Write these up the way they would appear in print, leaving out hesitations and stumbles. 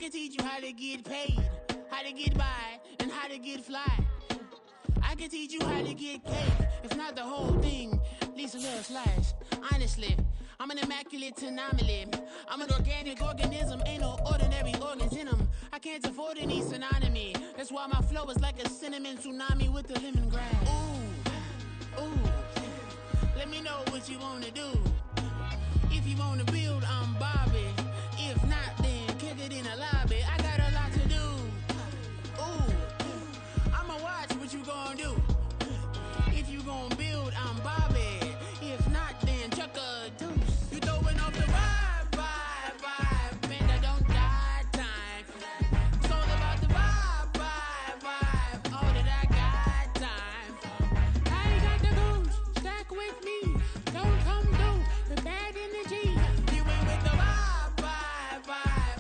can teach you how to get paid, how to get by, and how to get fly. I can teach you how to get cake, if not the whole thing, at least a little slice. Honestly, I'm an immaculate anomaly. I'm an organic organism, ain't no ordinary organs in them. I can't afford any synonymy. That's why my flow is like a cinnamon tsunami with the lemongrass. Ooh, let me know what you wanna do. If you wanna build, I'm Bobby. If not, then kick it in the lobby. I got a lot to do. Ooh, I'ma watch what you gonna do. If you gonna build, I'm Bobby. If not, then chuck a deuce. You throwing off the vibe, man, I don't got time. It's all about the vibe, all that I got time. I ain't got the goose, stack with me. Don't come through the bad energy. You ain't with the vibe,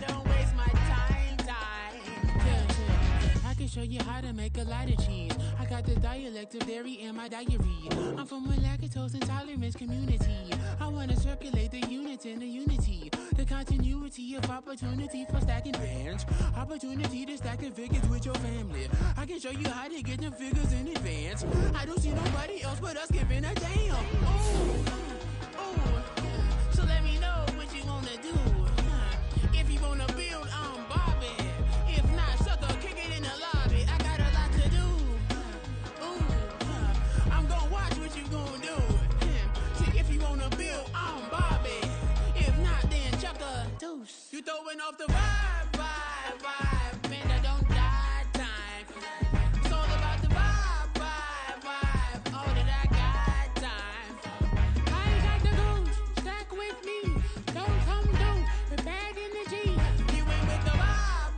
don't waste my time. Yeah. I can show you how to make a lot of cheese. I got the dialect of dairy in my diary. I'm from a lactose intolerance community. I wanna circulate the units in the unity. The continuity of opportunity for stacking bands. Opportunity to stack the figures with your family. I can show you how to get them figures in advance. I don't see nobody else but us giving a damn. Ooh. So let me know what you wanna do. If you wanna build, I'm Bobby. If not, sucker, kick it in the lobby. I got a lot to do. I'm gonna watch what you gonna do. See, if you wanna build, I'm Bobby. If not, then chuck a deuce. You throwing off the vibe, man, I don't got time. It's all about the vibe, all that I got time. I ain't got the goose, stack with me. Don't come through the bad energy. You ain't with the vibe,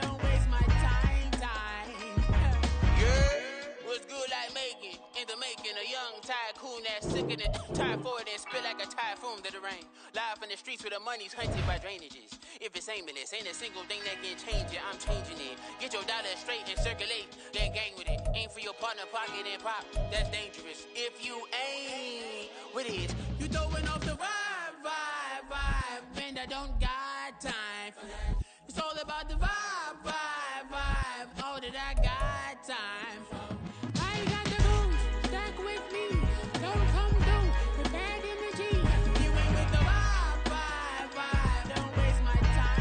don't waste my time. Yeah, what's good like making? In the making, a young tycoon that's sick in it. Tire for it and spit like a typhoon to the rain. Live in the streets where the money's hunted by drainages. If it's aimless, ain't a single thing that can change it. I'm changing it. Get your dollar straight and circulate, then gang with it. Aim for your partner, pocket and pop. That's dangerous. If you ain't with it, you throwing off the vibe, man, I don't got time for that. It's all about the vibe, all that I got time for. I ain't got the goose, stack with me. Don't come through the bad energy. You ain't with the vibe, don't waste my time.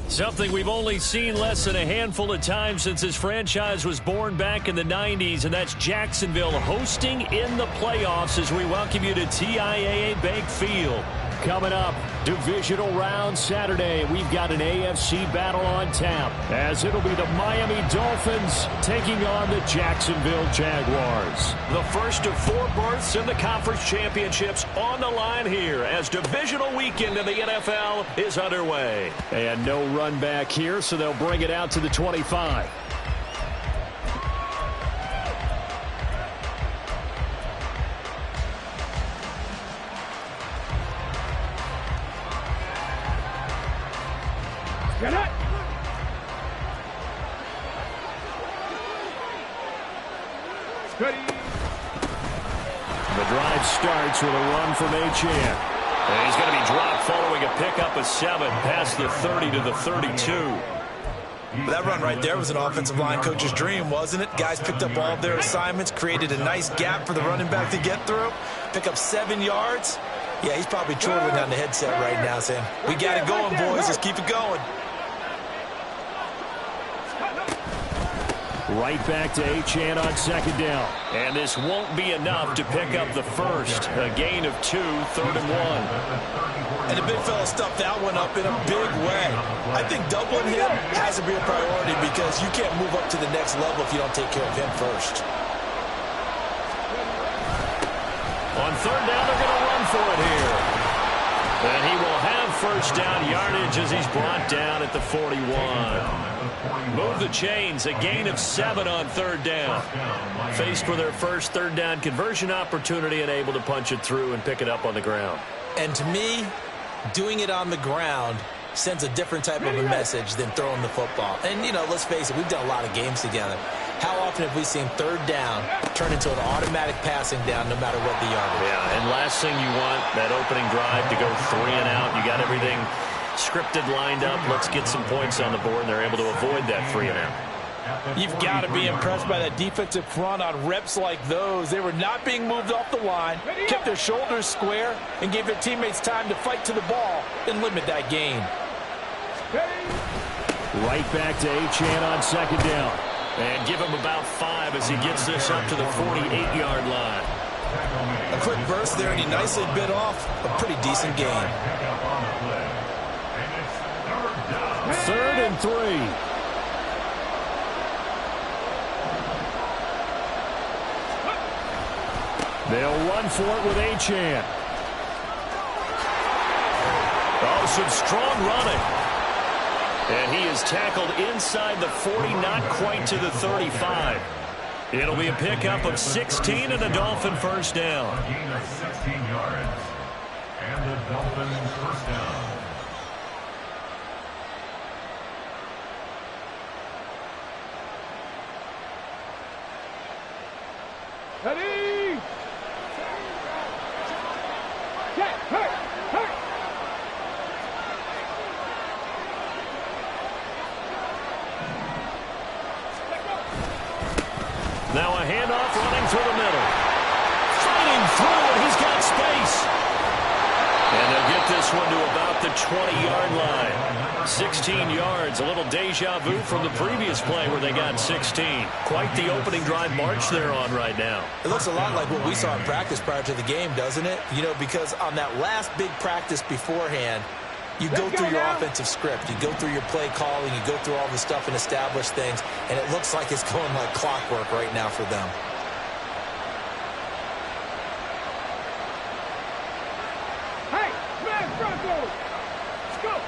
Something we've only seen less than a handful of times since this franchise was born back in the 90s, and that's Jacksonville hosting in the playoffs as we welcome you to TIAA Bank Field. Coming up, divisional round Saturday. We've got an AFC battle on tap, as it'll be the Miami Dolphins taking on the Jacksonville Jaguars. The first of 4 berths in the conference championships on the line here as divisional weekend in the NFL is underway. And no run back here, so they'll bring it out to the 25. Get it! Ready. The drive starts with a run from Achane. And he's going to be dropped following a pickup of 7 past the 30 to the 32. That run right there was an offensive line coach's dream, wasn't it? Guys picked up all of their assignments, created a nice gap for the running back to get through, pick up 7 yards. Yeah, he's probably chortling down the headset right now saying, we got it going, boys. Let's keep it going. Right back to Achane on second down. And this won't be enough to pick up the first. A gain of 2, 3rd and 1. And the big fella stuffed that one up in a big way. I think doubling him has to be a priority because you can't move up to the next level if you don't take care of him first. On 3rd down, they're going to run for it here. And he will have first down yardage as he's brought down at the 41. Move the chains, a gain of 7 on 3rd down. Faced with their first 3rd down conversion opportunity and able to punch it through and pick it up on the ground. And to me, doing it on the ground sends a different type of a message than throwing the football. And, you know, let's face it, we've done a lot of games together. How often have we seen 3rd down turn into an automatic passing down no matter what the yardage? Yeah, and last thing you want, that opening drive to go 3 and out. You got everything scripted, lined up. Let's get some points on the board, and they're able to avoid that 3 and out. You've got to be impressed by that defensive front on reps like those. They were not being moved off the line, kept their shoulders square, and gave their teammates time to fight to the ball and limit that gain. Right back to Achane on second down. And give him about 5 as he gets this up to the 48-yard line. A quick burst there, and he nicely bit off a pretty decent gain. 3rd and 3. They'll run for it with Achane. Oh, some strong running. And he is tackled inside the 40, not quite to the 35. It'll be a pickup of 16 and a Dolphin first down. A gain of 16 yards. And the Dolphins first down. Ready? Hey! Now a handoff running through the middle. Fighting through, and he's got space. And they'll get this one to about the 20-yard line. 16 yards, a little deja vu from the previous play where they got 16. Quite the opening drive march they're on right now. It looks a lot like what we saw in practice prior to the game, doesn't it? You know, because on that last big practice beforehand, you go through your offensive script. You go through your play calling. You go through all the stuff and establish things. And it looks like it's going like clockwork right now for them. Hey, man, Broncos! Let's go!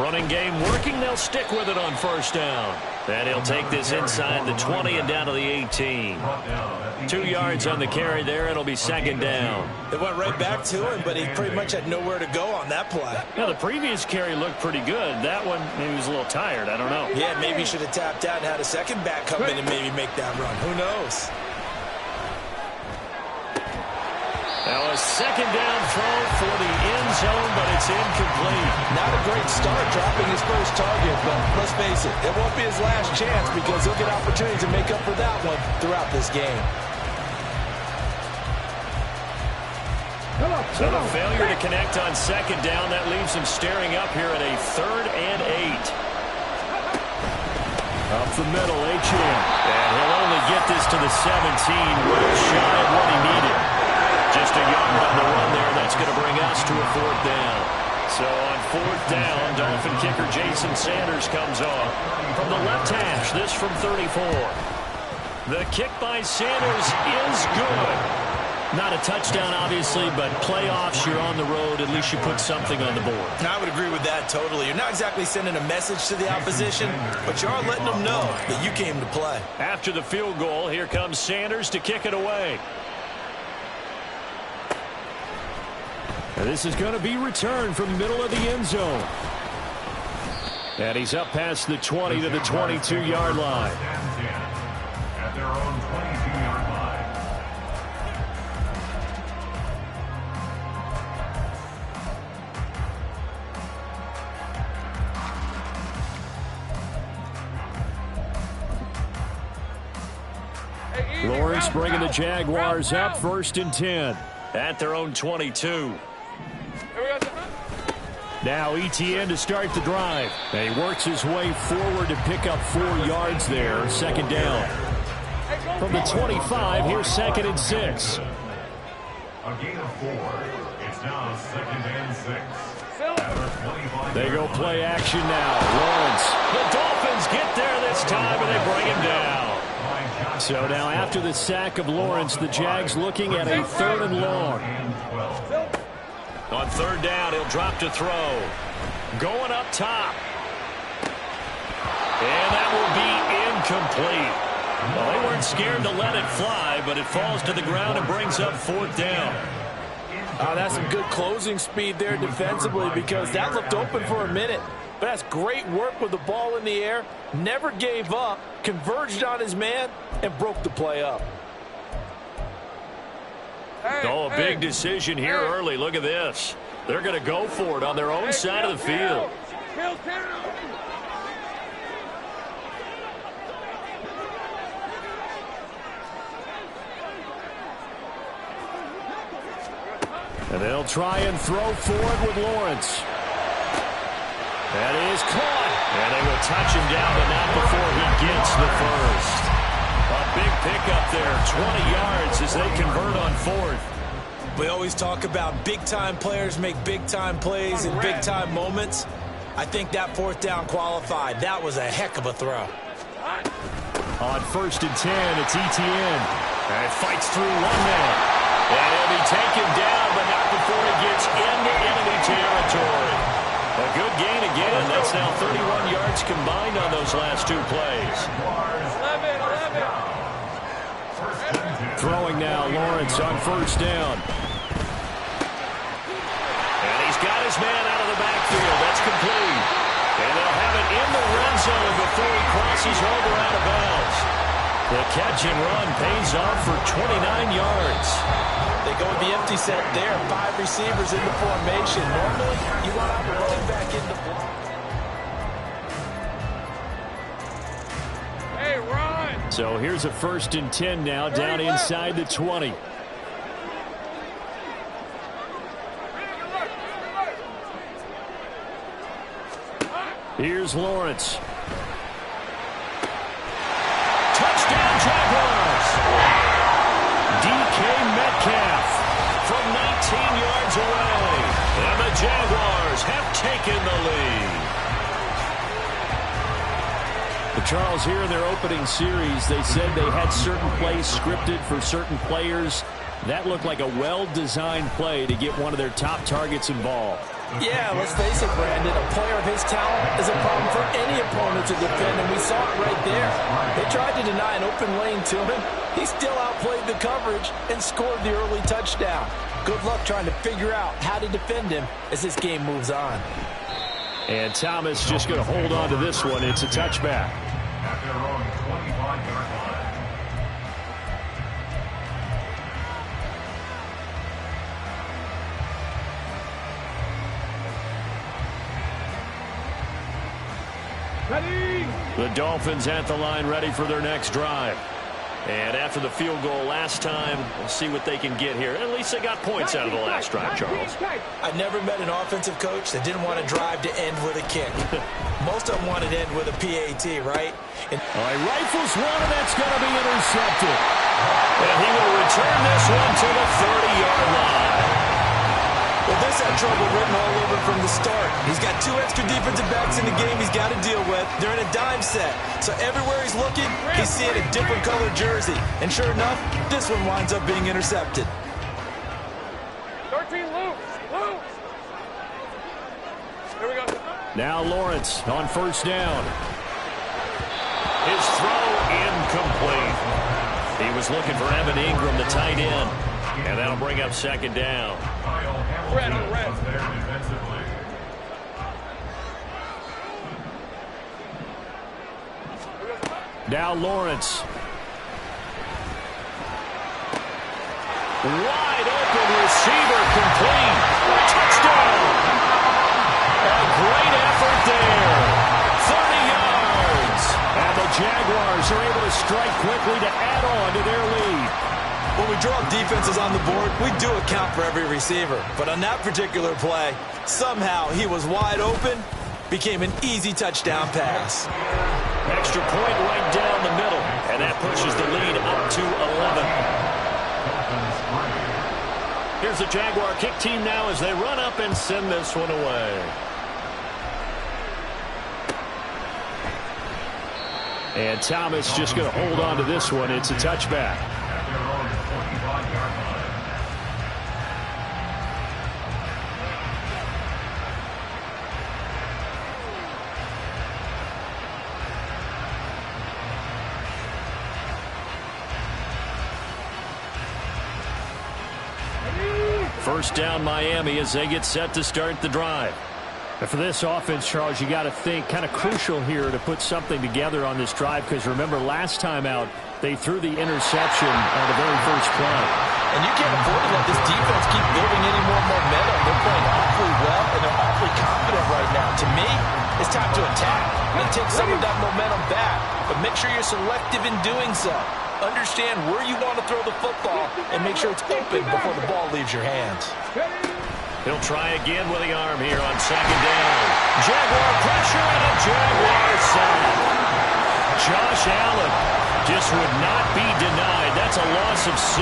Running game working. They'll stick with it on first down. And he'll take this inside the 20 and down to the 18. 2 yards on the carry there. It'll be second down. They went right back to him, but he pretty much had nowhere to go on that play. Yeah, the previous carry looked pretty good. That one, maybe he was a little tired. I don't know. Yeah, maybe he should have tapped out and had a second back come in and maybe make that run. Who knows? Now a second down throw for the end zone, but it's incomplete. Not a great start dropping his first target, but let's face it, it won't be his last chance because he'll get opportunities to make up for that one throughout this game. So the failure to connect on second down, that leaves him staring up here at a 3rd and 8. Up the middle, Achane. And he'll only get this to the 17, well shy of what he needed. Just a yard on the run there. That's going to bring us to a 4th down. So on 4th down, Dolphin kicker Jason Sanders comes off. From the left hash, this from 34. The kick by Sanders is good. Not a touchdown, obviously, but playoffs, you're on the road. At least you put something on the board. I would agree with that totally. You're not exactly sending a message to the opposition, but you are letting them know that you came to play. After the field goal, here comes Sanders to kick it away. And this is going to be returned from the middle of the end zone. And he's up past the 20 to the 22-yard line. At their own 22-yard line. Lawrence bringing the Jaguars up 1st and 10 at their own 22. Now ETN to start the drive. And he works his way forward to pick up 4 yards there. Second down. From the 25, here's 2nd and 6. A gain of 4. It's now 2nd and 6. They go play action now. Lawrence. The Dolphins get there this time, and they bring him down. So now after the sack of Lawrence, the Jags looking at a 3rd and long. On 3rd down, he'll drop to throw. Going up top. And that will be incomplete. Well, they weren't scared to let it fly, but it falls to the ground and brings up 4th down. That's some good closing speed there defensively, because that looked open for a minute. But that's great work with the ball in the air. Never gave up, converged on his man, and broke the play up. A big decision here early. Look at this. They're going to go for it on their own side of the field. And they'll try and throw forward with Lawrence. That is caught. And they will touch him down, but not before he gets the first. A big pickup there, 20 yards as they convert on 4th. We always talk about big-time players make big-time plays in big-time moments. I think that 4th down qualified. That was a heck of a throw. On 1st and 10, it's ETN. And it fights through one man. And he'll be taken down, but not before he gets into enemy territory. A good gain again. That's now 31 yards combined on those last 2 plays. Throwing now, Lawrence on 1st down. And he's got his man out of the backfield. That's complete. And they'll have it in the red zone before he crosses over out of bounds. The catch and run pays off for 29 yards. They go with the empty set there. 5 receivers in the formation. Normally, you want to have a running back in the block. Hey, run! So here's a 1st and 10 now, down inside the 20. Here's Lawrence. Touchdown, Jaguars! DK Metcalf from 19 yards away. And the Jaguars have taken the lead. But Charles, here in their opening series, they said they had certain plays scripted for certain players. That looked like a well-designed play to get one of their top targets involved. Yeah, let's face it, Brandon. A player of his talent is a problem for any opponent to defend, and we saw it right there. They tried to deny an open lane to him. He still outplayed the coverage and scored the early touchdown. Good luck trying to figure out how to defend him as this game moves on. And Thomas just going to hold on to this one. It's a touchback. At their own 25-yard line. Ready? The Dolphins at the line, ready for their next drive. And after the field goal last time, we'll see what they can get here. At least they got points out of the last drive, Charles. I never met an offensive coach that didn't want to drive to end with a kick. Most of them wanted to end with a PAT, right? All right, rifles one, and that's going to be intercepted. And he will return this one to the 30-yard line. Well, this had trouble written all over from the start. He's got 2 extra defensive backs in the game he's got to deal with. They're in a dime set. So everywhere he's looking, he's seeing a different colored jersey. And sure enough, this one winds up being intercepted. 13 loose. Here we go. Now Lawrence on 1st down. His throw incomplete. He was looking for Evan Ingram, the tight end. And that'll bring up 2nd down. Red. Now Lawrence. Wide open receiver, complete. Touchdown. A great effort there. 30 yards. And the Jaguars are able to strike quickly to add on to their lead. When we draw defenses on the board, we do account for every receiver. But on that particular play, somehow he was wide open, became an easy touchdown pass. Extra point right down the middle, and that pushes the lead up to 11. Here's the Jaguar kick team now as they run up and send this one away. And Thomas just going to hold on to this one. It's a touchback. First down Miami as they get set to start the drive. And for this offense, Charles, you got to think kind of crucial here to put something together on this drive, because remember last time out they threw the interception on the very first play. And you can't afford to let this defense keep building any more momentum. They're playing awfully well and they're awfully confident right now. To me, it's time to attack and take some of that momentum back, but make sure you're selective in doing so. Understand where you want to throw the football and make sure it's open before the ball leaves your hands. He'll try again with the arm here on second down. Jaguar pressure and a Jaguar sack. Josh Allen just would not be denied. That's a loss of 7.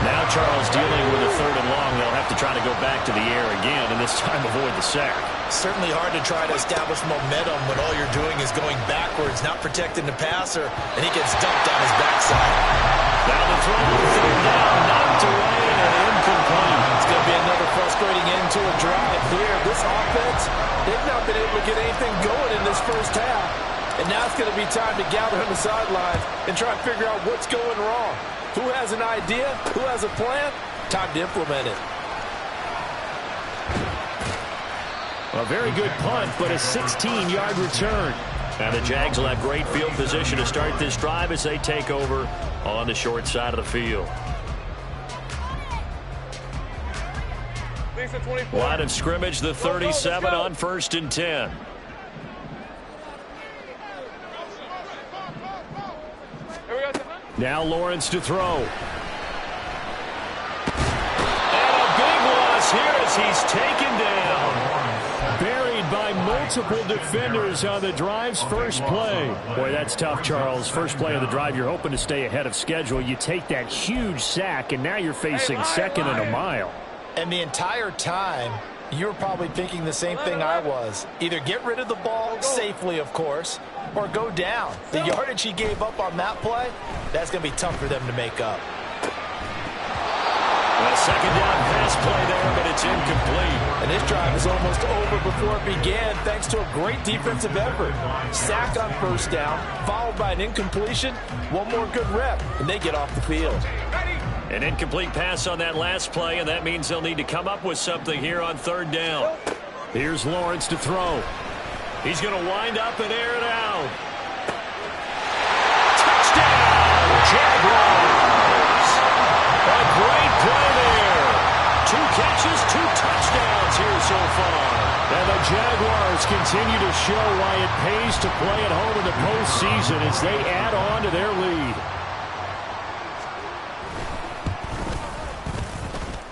Now Charles dealing with a 3rd and long. They'll have to try to go back to the air again, and this time avoid the sack. Certainly hard to try to establish momentum when all you're doing is going backwards, not protecting the passer, and he gets dumped on his backside. Now the throw, 3rd down, knocked away and incomplete. It's going to be another frustrating end to a drive here. This offense, they've not been able to get anything going in this first half. And now it's going to be time to gather on the sidelines and try to figure out what's going wrong. Who has an idea? Who has a plan? Time to implement it. A very good punt, but a 16-yard return. And the Jags will have great field position to start this drive as they take over on the short side of the field. Line of scrimmage, the 37 on 1st and 10. Now Lawrence to throw. And a big loss here as he's taken down. Buried by multiple defenders on the drive's first play. Boy, that's tough, Charles. First play of the drive, you're hoping to stay ahead of schedule. You take that huge sack, and now you're facing 2nd and a mile. And the entire time, you were probably thinking the same thing I was. Either get rid of the ball safely, of course, or go down. The yardage he gave up on that play, that's going to be tough for them to make up. A 2nd down pass play there, but it's incomplete. And this drive is almost over before it began, thanks to a great defensive effort. Sack on 1st down, followed by an incompletion. One more good rep, and they get off the field. An incomplete pass on that last play, and that means they'll need to come up with something here on 3rd down. Here's Lawrence to throw. He's going to wind up and air it out. Touchdown, Jaguars! A great play there. 2 catches, 2 touchdowns here so far. And the Jaguars continue to show why it pays to play at home in the postseason as they add on to their lead.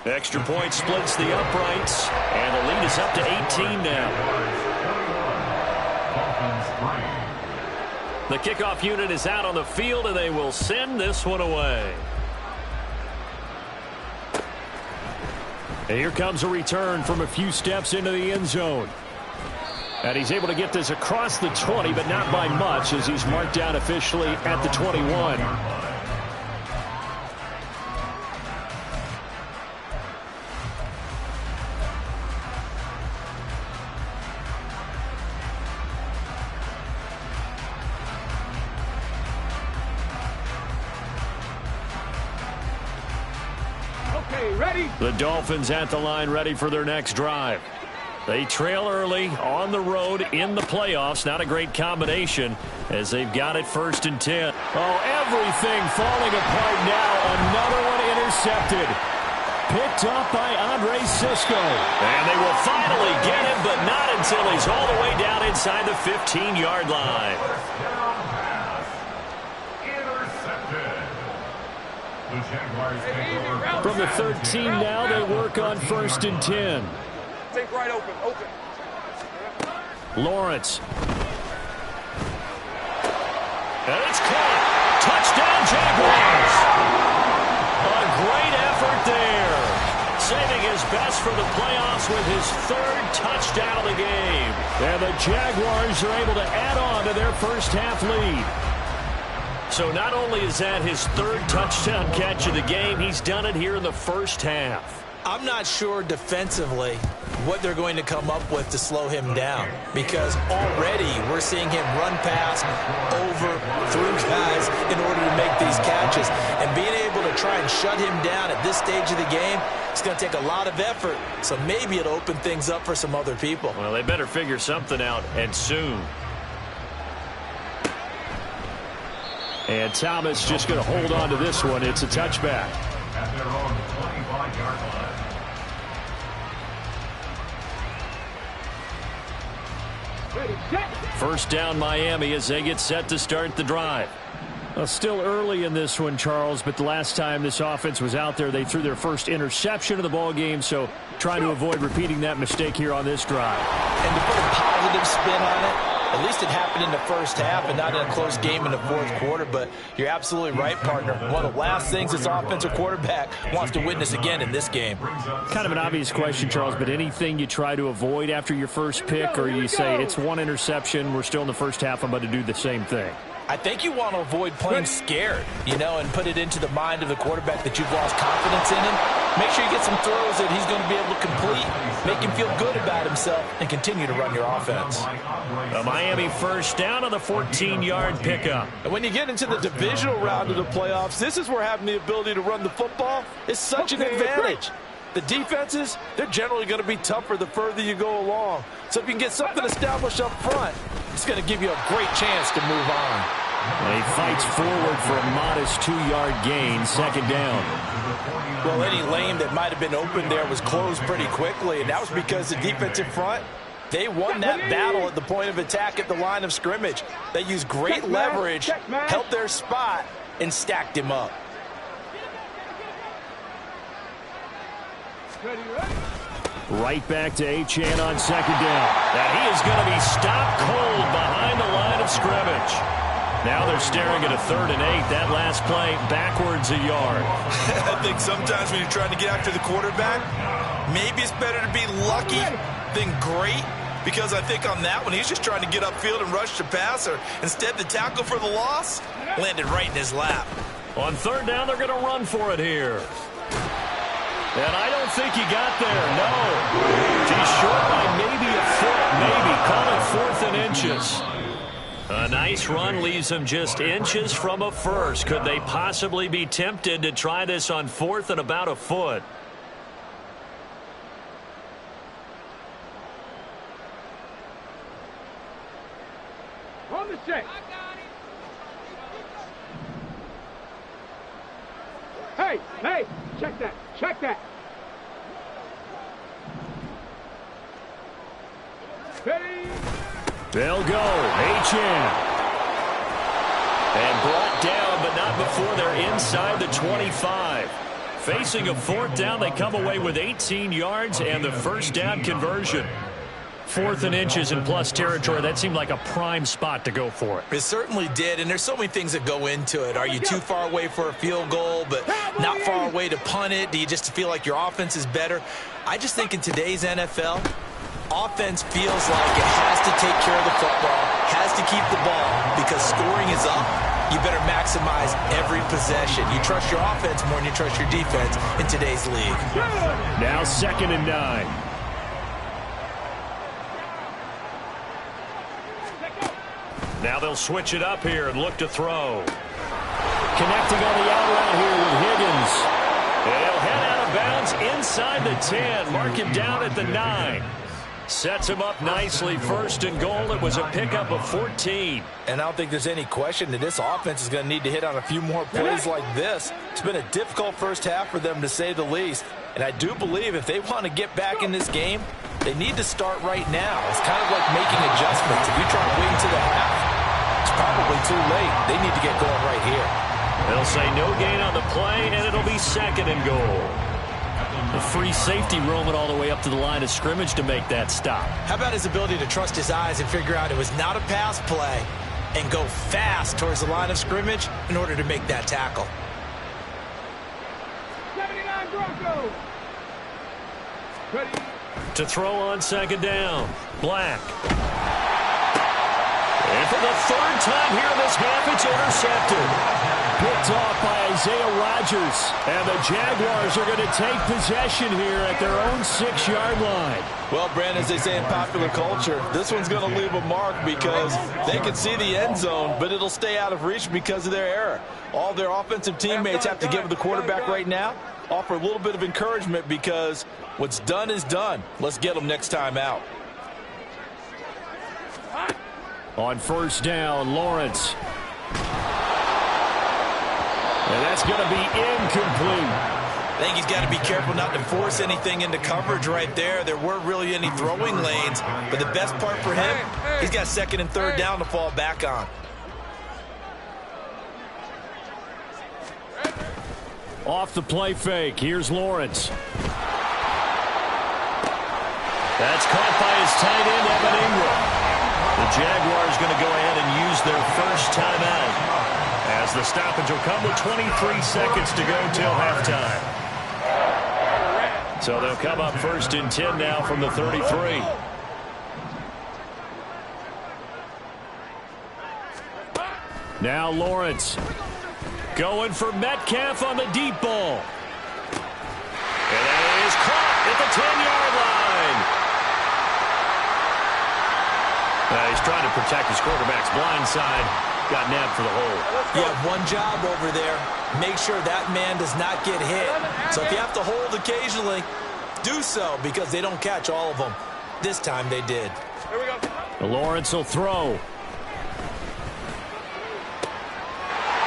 Extra point splits the uprights, and the lead is up to 18 now. The kickoff unit is out on the field, and they will send this one away. And here comes a return from a few steps into the end zone. And he's able to get this across the 20, but not by much, as he's marked down officially at the 21. The Dolphins at the line, ready for their next drive. They trail early on the road in the playoffs. Not a great combination as they've got it 1st and 10. Oh, everything falling apart now. Another one intercepted. Picked up by Andre Sisco. And they will finally get him, but not until he's all the way down inside the 15-yard line. The Jaguars take over. From the 13 now, they work on 1st and 10. Take right open. Lawrence. And it's caught. Touchdown, Jaguars. A great effort there. Saving his best for the playoffs with his 3rd touchdown of the game. And the Jaguars are able to add on to their first half lead. So not only is that his 3rd touchdown catch of the game, he's done it here in the first half. I'm not sure defensively what they're going to come up with to slow him down, because already we're seeing him run past, over, through guys in order to make these catches. And being able to try and shut him down at this stage of the game, it's going to take a lot of effort. So maybe it'll open things up for some other people. Well, they better figure something out, and soon. And Thomas just going to hold on to this one. It's a touchback. At their own 25-yard line. First down, Miami, as they get set to start the drive. Well, still early in this one, Charles, but the last time this offense was out there, they threw their first interception of the ball game, so trying to avoid repeating that mistake here on this drive. And to put a positive spin on it, at least it happened in the first half and not in a close game in the 4th quarter, but you're absolutely right, partner. One of the last things this offensive quarterback wants to witness again in this game. Kind of an obvious question, Charles, but anything you try to avoid after your first pick, or you say it's 1 interception, we're still in the first half, I'm about to do the same thing? I think you want to avoid playing scared, and put it into the mind of the quarterback that you've lost confidence in him. Make sure you get some throws that he's going to be able to complete, make him feel good about himself, and continue to run your offense. A Miami first down on the 14-yard pickup. And when you get into the divisional round of the playoffs, this is where having the ability to run the football is such an advantage. The defenses, they're generally going to be tougher the further you go along. So if you can get something established up front, it's going to give you a great chance to move on. He fights forward for a modest 2-yard gain, 2nd down. Well, any lane that might have been open there was closed pretty quickly, and that was because the defensive front, they won that battle at the point of attack at the line of scrimmage. They used great leverage, held their spot, and stacked him up. Right back to Achane on 2nd down. Now he is going to be stopped cold behind the line of scrimmage. Now they're staring at a 3rd and 8. That last play backwards a yard. I think sometimes when you're trying to get after the quarterback, maybe it's better to be lucky than great, because I think on that one, he's just trying to get upfield and rush the passer. Instead, the tackle for the loss landed right in his lap. On 3rd down, they're going to run for it here. And I don't think he got there, no. He's short by maybe a foot, maybe. Call it 4th and inches. A nice run leaves him just inches from a first. Could they possibly be tempted to try this on 4th and about a foot? On the check. Hey, check that. Ready? They'll go. Achane. And brought down, but not before they're inside the 25. Facing a 4th down, they come away with 18 yards and the first down conversion. 4th and inches in plus territory. That seemed like a prime spot to go for it. It certainly did, and there's so many things that go into it. Are you too far away for a field goal, but not far away to punt it? Do you just feel like your offense is better? I just think in today's NFL, offense feels like it has to take care of the football, has to keep the ball, because scoring is up. You better maximize every possession. You trust your offense more than you trust your defense in today's league. Now 2nd and 9. Now they'll switch it up here and look to throw. Connecting on the out route here with Higgins. They'll head out of bounds inside the 10. Mark him down at the 9. Sets him up nicely. 1st and goal. It was a pickup of 14. And I don't think there's any question that this offense is going to need to hit on a few more plays like this. It's been a difficult first half for them, to say the least. And I do believe if they want to get back in this game, they need to start right now. It's kind of like making adjustments. If you try to wait until the half, it's probably too late. They need to get going right here. They'll say no gain on the play, and it'll be 2nd and goal. The free safety roaming all the way up to the line of scrimmage to make that stop. How about his ability to trust his eyes and figure out it was not a pass play and go fast towards the line of scrimmage in order to make that tackle. 79 Broncos. Ready. To throw on 2nd down. Black. And for the 3rd time here in this half, it's intercepted. Picked off by Isaiah Rodgers. And the Jaguars are going to take possession here at their own 6-yard line. Well, Brandon, as they say in popular culture, this one's going to leave a mark because they can see the end zone, but it'll stay out of reach because of their error. All their offensive teammates have to give the quarterback right now, offer a little bit of encouragement because what's done is done. Let's get them next time out. On 1st down, Lawrence. And that's going to be incomplete. I think he's got to be careful not to force anything into coverage right there. There weren't really any throwing lanes, but the best part for him, he's got 2nd and 3rd down to fall back on. Off the play fake. Here's Lawrence. That's caught by his tight end, Evan Ingram. The Jaguars going to go ahead and use their first timeout as the stoppage will come with 23 seconds to go till halftime. So they'll come up 1st and 10 now from the 33. Now Lawrence going for Metcalf on the deep ball. And that is caught at the 10-yard line. He's trying to protect his quarterback's blind side. Got nabbed for the hole. You have one job over there. Make sure that man does not get hit. So if you have to hold occasionally, do so because they don't catch all of them. This time they did. Here we go. Lawrence will throw.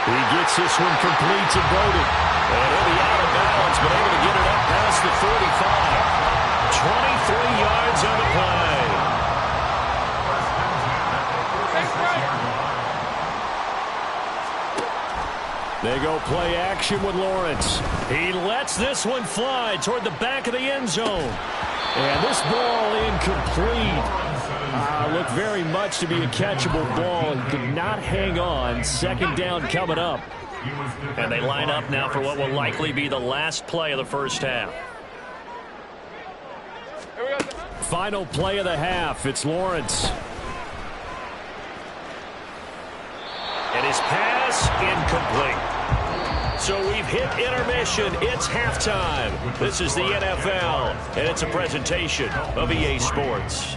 He gets this one complete to Bowden. And he'll be out of bounds, but able to get it up past the 45. 23 yards on the play. They go play action with Lawrence. He lets this one fly toward the back of the end zone. And this ball incomplete. Looked very much to be a catchable ball and could not hang on. 2nd down coming up. And they line up now for what will likely be the last play of the first half. Final play of the half. It's Lawrence. And his pass incomplete. So we've hit intermission. It's halftime. This is the NFL, and it's a presentation of EA Sports.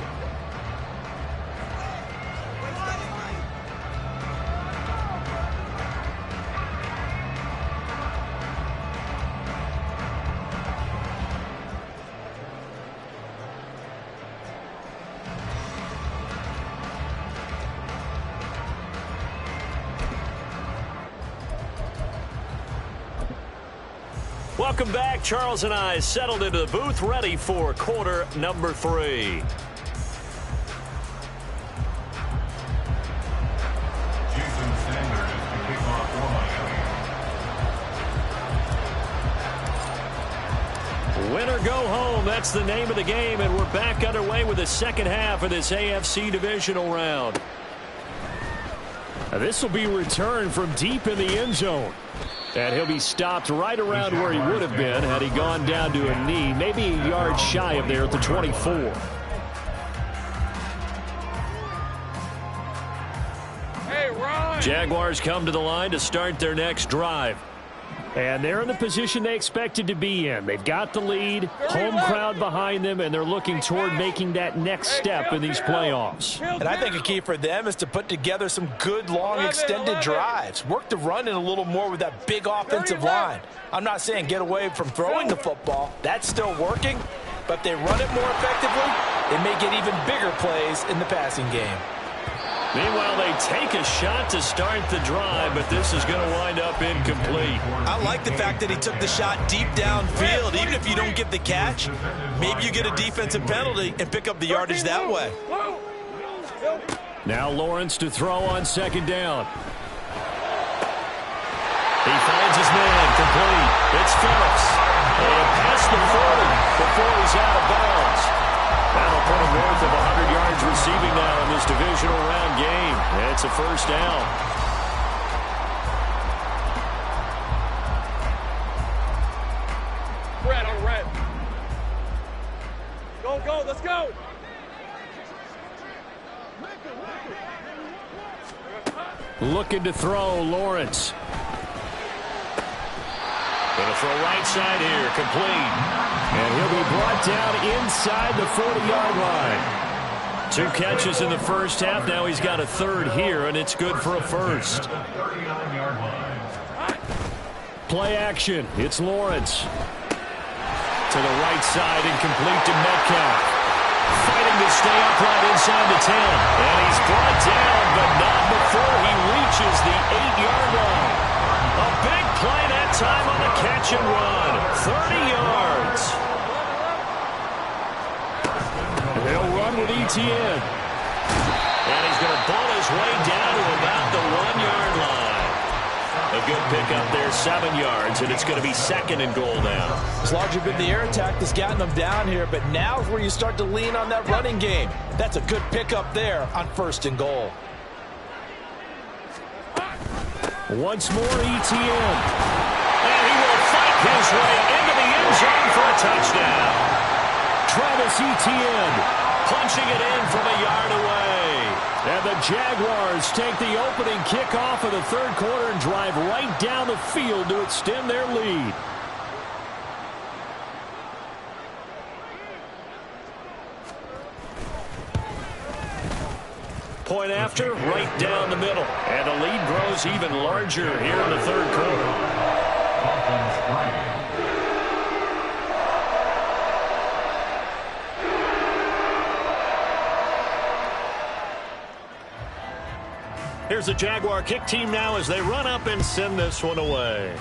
Welcome back. Charles and I settled into the booth, ready for quarter number 3. Winner go home. That's the name of the game, and we're back underway with the second half of this AFC divisional round. Now, this will be returned from deep in the end zone. And he'll be stopped right around where he would have been had he gone down to a knee, maybe a yard shy of there at the 24. Hey, Ron. Jaguars come to the line to start their next drive. And they're in the position they expected to be in. They've got the lead, home crowd behind them, and they're looking toward making that next step in these playoffs. And I think a key for them is to put together some good, long, extended drives. Work the run in a little more with that big offensive line. I'm not saying get away from throwing the football. That's still working. But if they run it more effectively, they may get even bigger plays in the passing game. Meanwhile, they take a shot to start the drive, but this is going to wind up incomplete. I like the fact that he took the shot deep downfield. Even if you don't get the catch, maybe you get a defensive penalty and pick up the yardage that way. Now Lawrence to throw on 2nd down. He finds complete. It's Phillips. And past the 40 before he's out of bounds. That'll put him north of 100 yards receiving now in this divisional round game. And it's a first down. Red on red. Go, let's go. Looking to throw, Lawrence. Going to throw right side here, complete. And he'll be brought down inside the 40-yard line. 2 catches in the first half. Now he's got a third here, and it's good for a first. Play action. It's Lawrence. To the right side and complete to Metcalf. Fighting to stay upright inside the 10. And he's brought down, but not before he reaches the 8-yard line. A big play that time on the catch and run. 30 yards. They'll run with Etienne. And he's going to ball his way down to about the 1-yard line. A good pickup there, 7 yards, and it's going to be 2nd and goal now. It's largely been the air attack that's gotten them down here, but now is where you start to lean on that running game. That's a good pickup there on 1st and goal. Once more, Etienne. And he will fight his way into the end zone for a touchdown. Travis Etienne punching it in from a yard away. And the Jaguars take the opening kickoff of the 3rd quarter and drive right down the field to extend their lead. Point after, right down the middle. And the lead grows even larger here in the 3rd quarter. Here's the Jaguar kick team now as they run up and send this one away.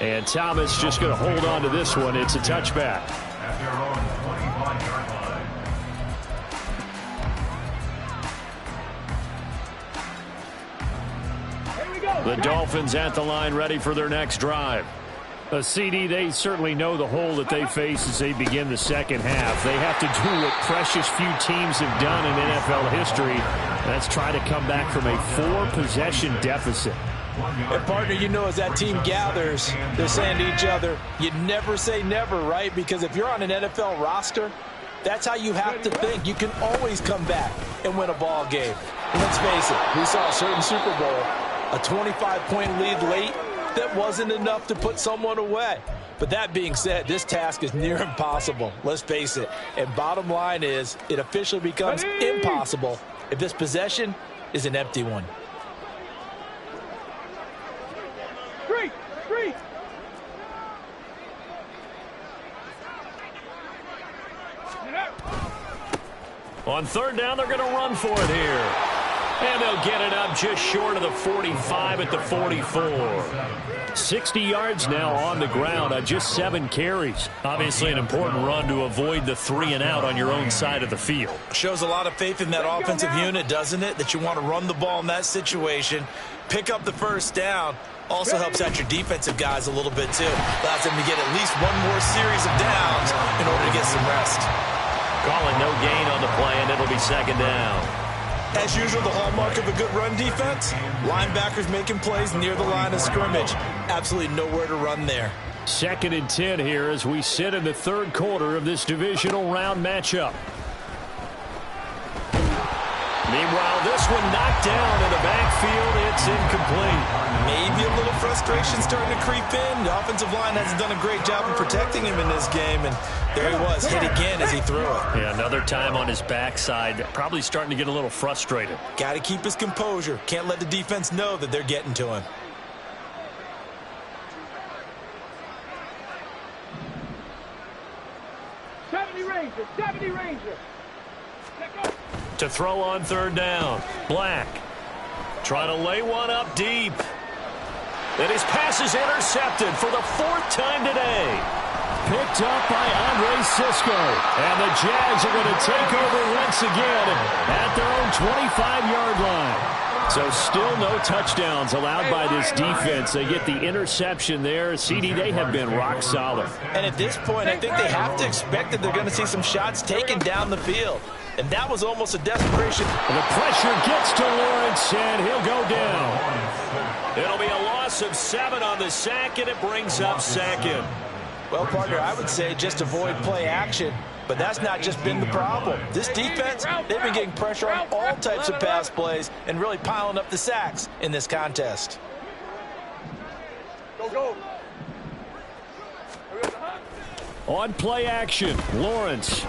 And Thomas just going to hold on to this one. It's a touchback. At their own 25-yard line. The Dolphins at the line ready for their next drive. A CD, they certainly know the hole that they face as they begin the second half. They have to do what precious few teams have done in NFL history. That's try to come back from a 4-possession deficit. And partner, you know, as that team gathers, they're saying to each other, you never say never, right? Because if you're on an NFL roster, that's how you have to think. You can always come back and win a ball game. And let's face it, we saw a certain Super Bowl, a 25-point lead late. That wasn't enough to put someone away. But that being said, this task is near impossible. Let's face it. And bottom line is, it officially becomes impossible if this possession is an empty one. Three. On 3rd down, they're going to run for it here. And they'll get it up just short of the 45 at the 44. 60 yards now on the ground on just 7 carries. Obviously an important run to avoid the 3 and out on your own side of the field. Shows a lot of faith in that offensive unit, doesn't it? That you want to run the ball in that situation, pick up the 1st down. Also helps out your defensive guys a little bit too. Allows them to get at least 1 more series of downs in order to get some rest. Calling no gain on the play, and it'll be 2nd down. As usual, the hallmark of a good run defense, linebackers making plays near the line of scrimmage. Absolutely nowhere to run there. 2nd and 10 here as we sit in the 3rd quarter of this divisional round matchup. Meanwhile, this one knocked down in the backfield. It's incomplete. Maybe a little frustration starting to creep in. The offensive line hasn't done a great job of protecting him in this game, and there he was, hit again as he threw it. Yeah, another time on his backside, probably starting to get a little frustrated. Got to keep his composure. Can't let the defense know that they're getting to him. Seventy Ranger. To throw on 3rd down. Black. Trying to lay one up deep. And his pass is intercepted for the 4th time today. Picked up by Andre Sisco. And the Jags are going to take over once again at their own 25-yard line. So still no touchdowns allowed by this defense. They get the interception there. CD, they have been rock solid. And at this point, I think they have to expect that they're going to see some shots taken down the field. And that was almost a desperation. The pressure gets to Lawrence, and he'll go down. It'll be a loss of 7 on the sack, and it brings up second. Well, partner, I would say just avoid play action. But that's not just been the problem. This defense, they've been getting pressure on all types of pass plays and really piling up the sacks in this contest. Go. On play action, Lawrence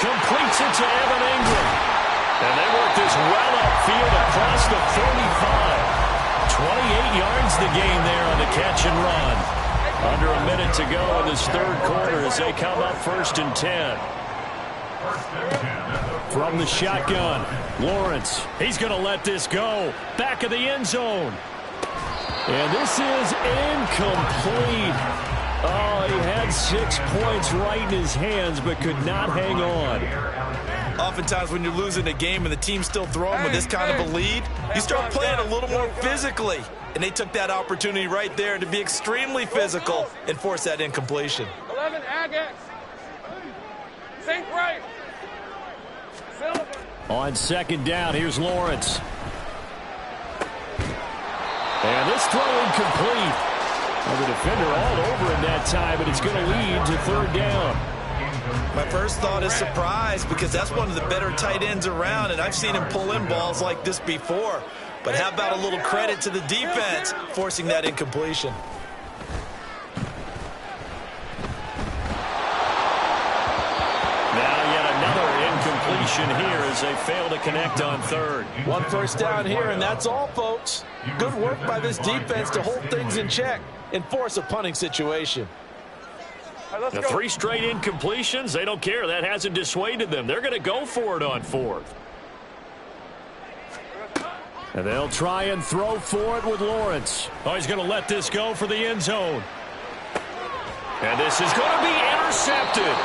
completes it to Evan Ingram. And they work this well upfield across the 45. 28 yards the gain there on the catch and run. Under a minute to go in this third quarter as they come up 1st and 10. From the shotgun, Lawrence. He's going to let this go. Back of the end zone. And this is incomplete. Oh, he had 6 points right in his hands but could not hang on. Oftentimes when you're losing a game and the team's still throwing with this kind of a lead, you start playing a little more physically. And they took that opportunity right there to be extremely physical and force that incompletion. 11, Agates. Sink right. On 2nd down, here's Lawrence. And this throw incomplete. Well, the defender all over him that time, but it's going to lead to 3rd down. My first thought is surprise because that's one of the better tight ends around, and I've seen him pull in balls like this before. But how about a little credit to the defense forcing that incompletion? Now yet another incompletion here as they fail to connect on 3rd. 1 first down here, and that's all, folks. Good work by this defense to hold things in check and force a punting situation. Right, the 3 straight incompletions, they don't care. That hasn't dissuaded them. They're going to go for it on 4th. And they'll try and throw for it with Lawrence. Oh, he's going to let this go for the end zone. And this is going to be intercepted.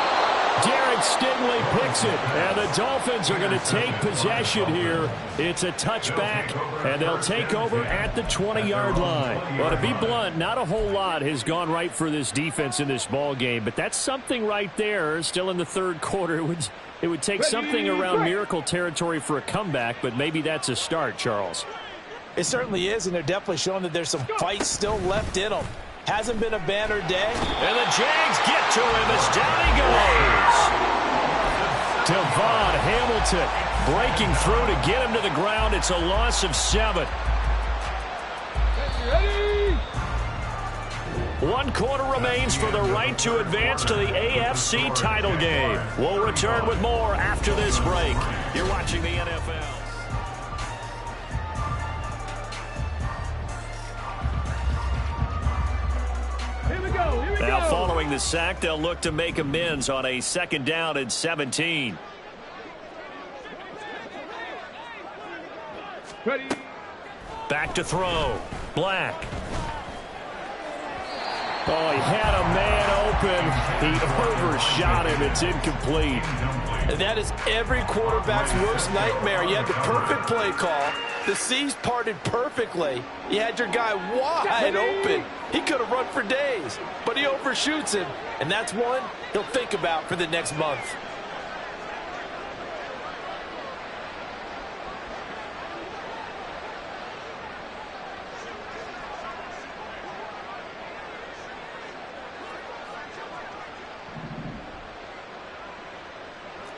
Derek Stingley picks it. And the Dolphins are going to take possession here. It's a touchback, and they'll take over at the 20-yard line. Well, to be blunt, not a whole lot has gone right for this defense in this ball game, but that's something right there. Still in the 3rd quarter. It would take something around miracle territory for a comeback, but maybe that's a start, Charles. It certainly is, and they're definitely showing that there's some fight still left in them. Hasn't been a banner day. And the Jags get to him as down he goes. Devon Hamilton breaking through to get him to the ground. It's a loss of 7. 1 quarter remains for the right to advance to the AFC title game. We'll return with more after this break. You're watching the NFL. Here we go. Now following the sack, they'll look to make amends on a 2nd down and 17. Ready. Back to throw. Black. Oh, he had a man open. He overshot him. It's incomplete. And that is every quarterback's worst nightmare. You had the perfect play call. The C's parted perfectly. You had your guy wide open. He could have run for days, but he overshoots him. And that's one he'll think about for the next month.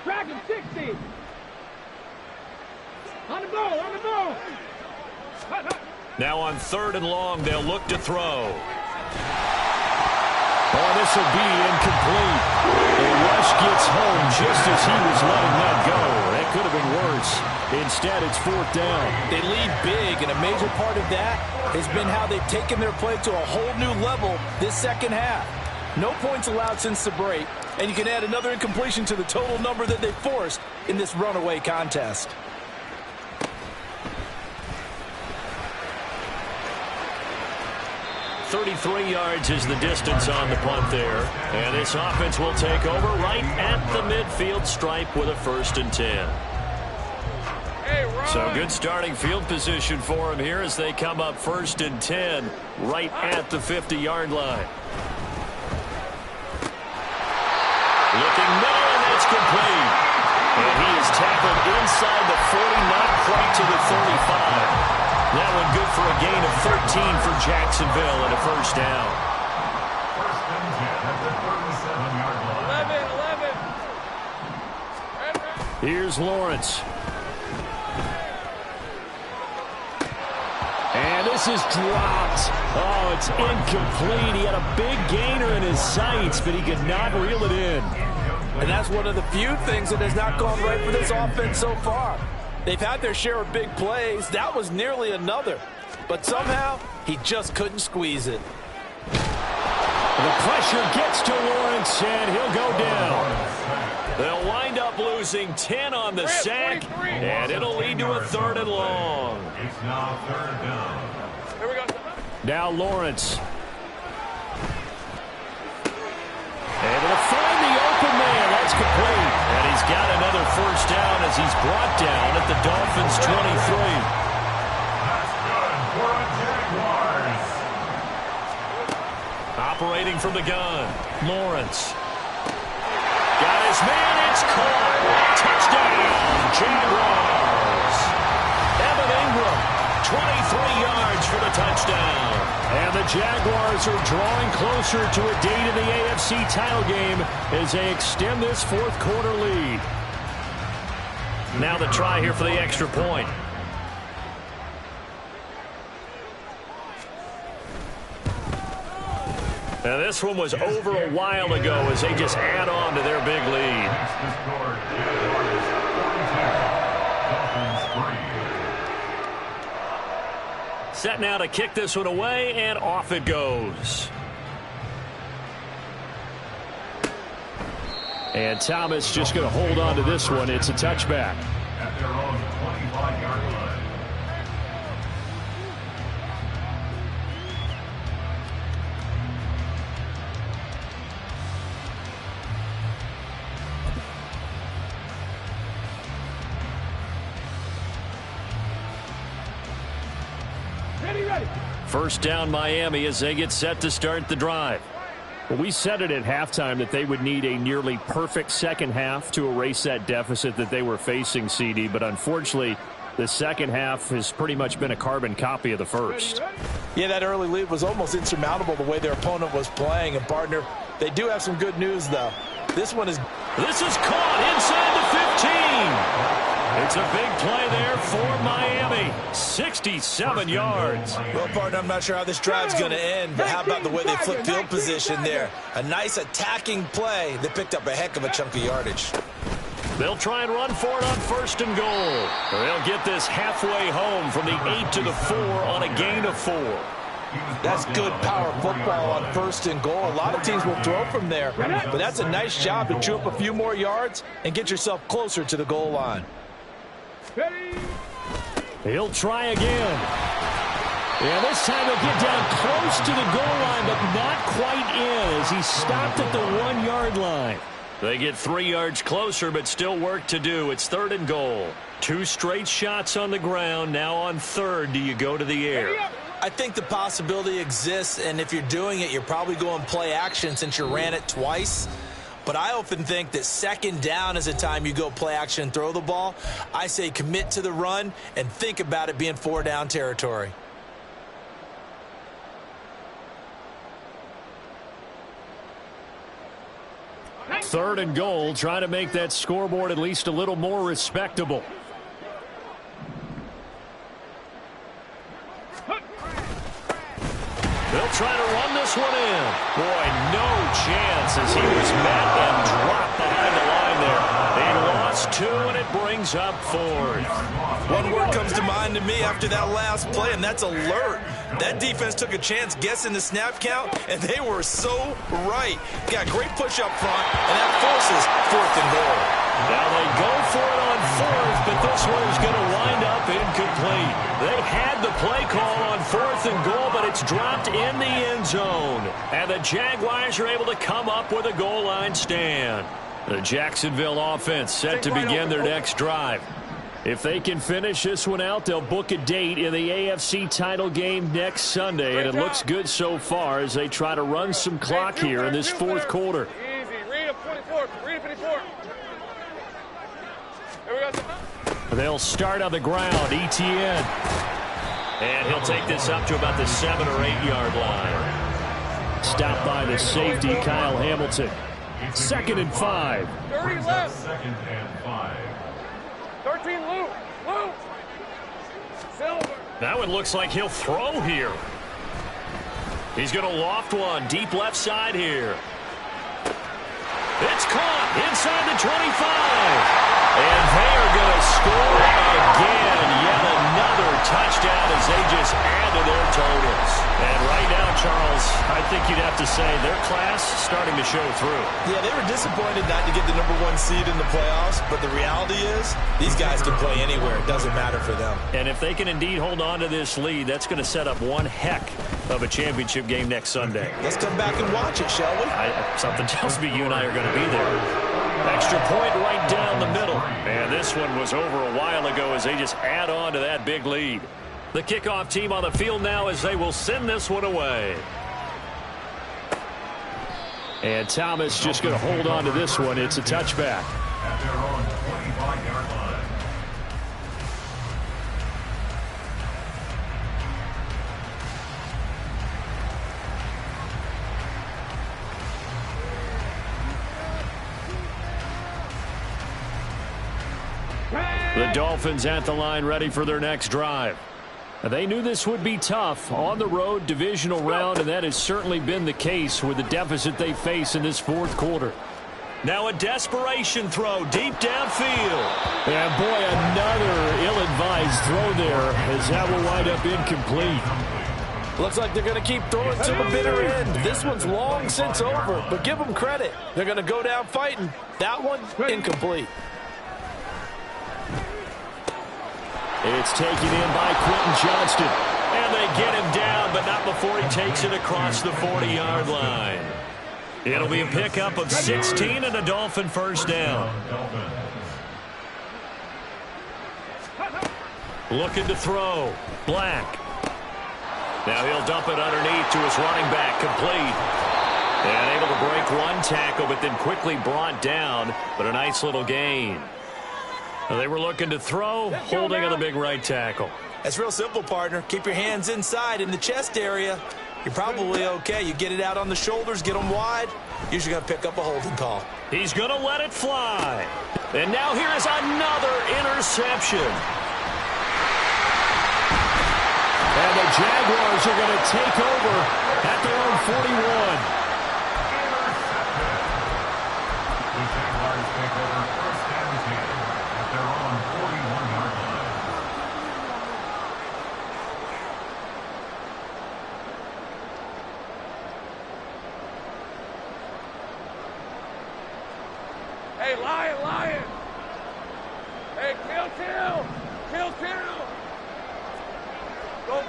Dragon 60. On the ball, on the ball. Now on 3rd and long, they'll look to throw. Oh, this will be incomplete. The rush gets home just as he was letting that go. That could have been worse. Instead, it's 4th down. They lead big, and a major part of that has been how they've taken their play to a whole new level this 2nd half. No points allowed since the break, and you can add another incompletion to the total number that they forced in this runaway contest. .33 yards is the distance on the punt there. And this offense will take over right at the midfield stripe with a 1st and 10. So good starting field position for him here as they come up 1st and 10 right at the 50-yard line. Looking middle, and that's complete. And he is tackled inside the 40, not quite to the 35. That one good for a gain of 13 for Jacksonville and a 1st down. 1st and 10 at the 37-yard line. 11. Here's Lawrence. And this is dropped. Oh, it's incomplete. He had a big gainer in his sights, but he could not reel it in. And that's one of the few things that has not gone right for this offense so far. They've had their share of big plays. That was nearly another. But somehow, he just couldn't squeeze it. The pressure gets to Lawrence, and he'll go down. They'll wind up losing 10 on the sack, and it'll lead to a 3rd and long. It's now 3rd down. Here we go. Now Lawrence. And to find the open man. That's complete. And he's got another 1st down as he's brought down at the Dolphins' 23. That's good for a Jaguars. Operating from the gun. Lawrence. Got his man. It's caught. Touchdown, Jaguars. Evan Ingram, 23 yards for the touchdown. And the Jaguars are drawing closer to a date in the AFC title game as they extend this 4th quarter lead. Now the try here for the extra point. Now this one was over a while ago as they just add on to their big lead. Set now to kick this one away, and off it goes. And Thomas just going to hold on to this one. It's a touchback. At their own 25-yard line. Ready. 1st down Miami as they get set to start the drive. Well, we said it at halftime that they would need a nearly perfect second half to erase that deficit that they were facing, CD. But unfortunately, the second half has pretty much been a carbon copy of the first. Yeah, that early lead was almost insurmountable the way their opponent was playing. And, partner, they do have some good news, though. This is caught inside the 15. It's a big play there for Miami. 67 yards. Well, partner, I'm not sure how this drive's going to end, but how about the way they flip field position there? A nice attacking play that picked up a heck of a chunk of yardage. They'll try and run for it on 1st and goal. They'll get this halfway home from the 8 to the 4 on a gain of 4. That's good power football on 1st and goal. A lot of teams will throw from there, but that's a nice job to chew up a few more yards and get yourself closer to the goal line. He'll try again. And this time he'll get down close to the goal line, but not quite in as he stopped at the 1-yard line. They get 3 yards closer, but still work to do. It's 3rd and goal. 2 straight shots on the ground. Now on 3rd, do you go to the air? I think the possibility exists, and if you're doing it, you're probably going play action since you ran it twice. But I often think that 2nd down is the time you go play action and throw the ball. I say commit to the run and think about it being 4-down territory. Third and goal, trying to make that scoreboard at least a little more respectable. They'll try to run this one in. Boy, no chance as he was met and dropped behind the line there. They lost 2, and it brings up 4th. One word comes to mind to me after that last play, and that's alert. That defense took a chance guessing the snap count, and they were so right. Got great push up front, and that forces 4th and goal. Now they go for it on 4th, but this one is going to wind up incomplete. They had the play call on 4th and goal, but it's dropped in the end zone. And the Jaguars are able to come up with a goal line stand. The Jacksonville offense set to begin their next drive. If they can finish this one out, they'll book a date in the AFC title game next Sunday, and it looks good so far as they try to run some clock here in this fourth quarter. Easy. Read up 24. Read up 54. Here we go. They'll start on the ground. Etienne. And he'll take this up to about the 7 or 8 yard line. Stopped by the safety, Kyle Hamilton. 2nd and 5. 30 left. 2nd and 5. 13 loop. Loop. Silver. That one looks like he'll throw here. He's going to loft one. Deep left side here. It's caught inside the 25. And they are going to score again. Yet another touchdown as they just add to their totals. And right now, Charles, I think you'd have to say their class starting to show through. Yeah, they were disappointed not to get the #1 seed in the playoffs, but the reality is these guys can play anywhere. It doesn't matter for them. And if they can indeed hold on to this lead, that's going to set up one heck of a championship game next Sunday. Let's come back and watch it, shall we? Something tells me you and I are going to be there. Extra point right down the middle. And this one was over a while ago as they just add on to that big lead. The kickoff team on the field now as they will send this one away. And Thomas just going to hold on to this one. It's a touchback. At their own 25-yard line. The Dolphins at the line ready for their next drive. They knew this would be tough on the road divisional round, and that has certainly been the case with the deficit they face in this fourth quarter. Now a desperation throw deep downfield. And boy, another ill-advised throw there as that will wind up incomplete. Looks like they're going to keep throwing to the bitter end. This one's long since over, but give them credit. They're going to go down fighting. That one, incomplete. It's taken in by Quentin Johnston. And they get him down, but not before he takes it across the 40-yard line. It'll be a pickup of 16 and a Dolphin first down. Looking to throw. Black. Now he'll dump it underneath to his running back. Complete. And able to break one tackle, but then quickly brought down. But a nice little gain. They were looking to throw, holding on the big right tackle. That's real simple, partner. Keep your hands inside in the chest area. You're probably okay. You get it out on the shoulders, get them wide. Usually going to pick up a holding call. He's going to let it fly. And now here is another interception. And the Jaguars are going to take over at their own 41. The Jaguars take over 1st and 10 at their own 41-yard line. Hey, Lion. Hey, kill.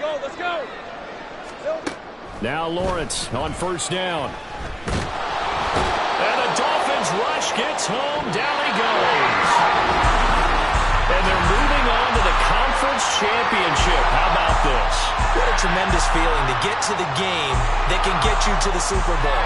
Go, let's go. Now Lawrence on first down. And the Dolphins rush gets home. Down he goes. And they're moving on to the conference championship. How about this? What a tremendous feeling to get to the game that can get you to the Super Bowl.